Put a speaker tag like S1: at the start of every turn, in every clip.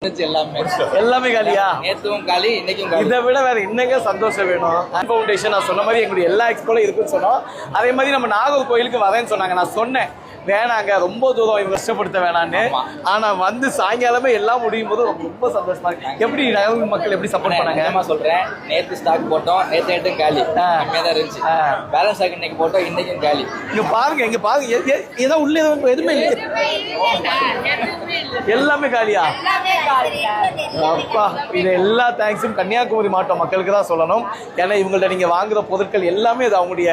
S1: எல்லாமே காலியா?
S2: நேத்தும் காலி, இன்னைக்கும் காலி.
S1: இதை விட வேற என்னங்க சந்தோஷம் வேணும்? ஃபவுண்டேஷன் நான் சொன்ன மாதிரி எங்களுடைய எல்லா எக்ஸ்போல இருக்குன்னு சொன்னோம். அதே மாதிரி நம்ம நாகூர் கோயிலுக்கு வரேன்னு சொன்னாங்க. நான் சொன்னேன் வேணாங்க, ரொம்ப தூரம் இவங்க கஷ்டப்படுத்த வேணான்னு. ஆனா வந்து சாயங்காலமே எல்லாம் முடியும் போது ரொம்ப சந்தோஷமா இருக்கு. எப்படி நாகூர் மக்கள் எப்படி சப்போர்ட் பண்ணாங்க
S2: சொல்றேன். நேத்து ஸ்டாக் போட்டோம், நேற்றும் காலி, கம்மியா தான் இருந்துச்சு. பேலன்ஸ் ஆகி இன்னைக்கு போட்டோம், இன்னைக்கும் காலி.
S1: இங்க பாருங்க ஏதோ உள்ள எதுவுமே இல்லை, எல்லாமே காலியா? அப்பா, இது எல்லா தேங்க்ஸும் கன்னியாகுமரி மாவட்ட மக்களுக்கு தான் சொல்லணும். ஏன்னா இவங்கள்ட்ட நீங்க வாங்குற பொருட்கள் எல்லாமே அது அவங்களுடைய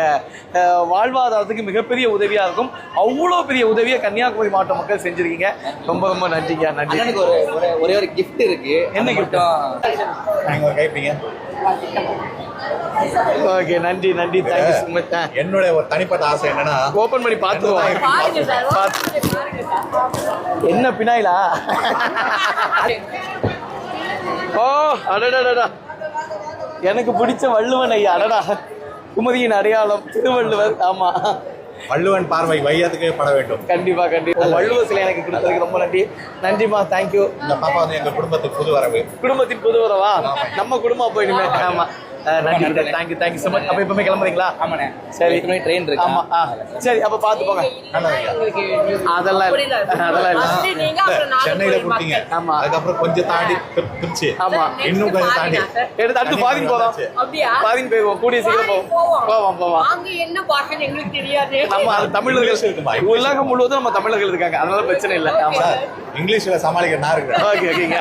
S1: வாழ்வாதாரத்துக்கு மிகப்பெரிய உதவியா இருக்கும். அவ்வளோ பெரிய உதவியை கன்னியாகுமரி மாவட்ட மக்கள் செஞ்சிருக்கீங்க. ரொம்ப ரொம்ப நன்றிங்க, நன்றி.
S2: எனக்கு ஒரே ஒரு கிஃப்ட் இருக்கு.
S1: என்ன கிஃப்ட்? ஓகே, நன்றி நன்றி, தேங்க்யூ ஸோ மச்.
S3: என்னோட ஒரு தனிப்பட்ட ஆசை என்னன்னா,
S1: ஓபன் பண்ணி பார்த்துருவோம். என்ன பினாயிலா? ஓ அடடா, எனக்கு பிடிச்ச வள்ளுவன் ஐயா. அடடா, குமரியின் அடையாளம் திருவள்ளுவர். ஆமா,
S3: வள்ளுவன் பார்வை வையத்துக்கே பட வேண்டும்.
S1: கண்டிப்பா கண்டிப்பா. வள்ளுவர் சிலை எனக்கு கொடுத்ததுக்கு ரொம்ப நன்றி. நன்றிமா, தேங்க்யூ.
S3: இந்த பாப்பா வந்து எங்க குடும்பத்துக்கு புது வரவு.
S1: குடும்பத்தின் புது வரவா? நம்ம குடும்பம் போயிடுமே. ஆமா, நன்றி, தேங்க்யூ தேங்க்யூ ஸோ மச். அப்போ இப்பவுமே கிளம்புறீங்களா?
S2: ஆமாண்ணே,
S1: சரி,
S2: ட்ரெயின் இருக்கு.
S1: ஆமா, சரி, அப்போ பார்த்து போங்க. அதெல்லாம்
S3: சென்னையில கொடுத்தீங்க.
S1: ஆமா,
S3: அதுக்கப்புறம் கொஞ்சம் தாண்டி திருச்சி.
S1: ஆமா,
S3: இன்னும் கொஞ்சம் தாண்டி
S1: எடுத்து அடுத்து பாதின் போறோம். பாதின் போயிடுவோம், கூடிய சீக்கிரம் போவோம்.
S4: என்ன பாஷை எங்களுக்கு தெரியாது.
S1: நம்ம தமிழர்கள் உலகம் முழுவதும் நம்ம தமிழர்கள் இருக்காங்க, அதனால பிரச்சனை இல்லை. ஆமா,
S3: இங்கிலீஷ்ல சமாளிக்க நான் இருக்கிறேன்.
S1: ஓகே ஓகேங்க.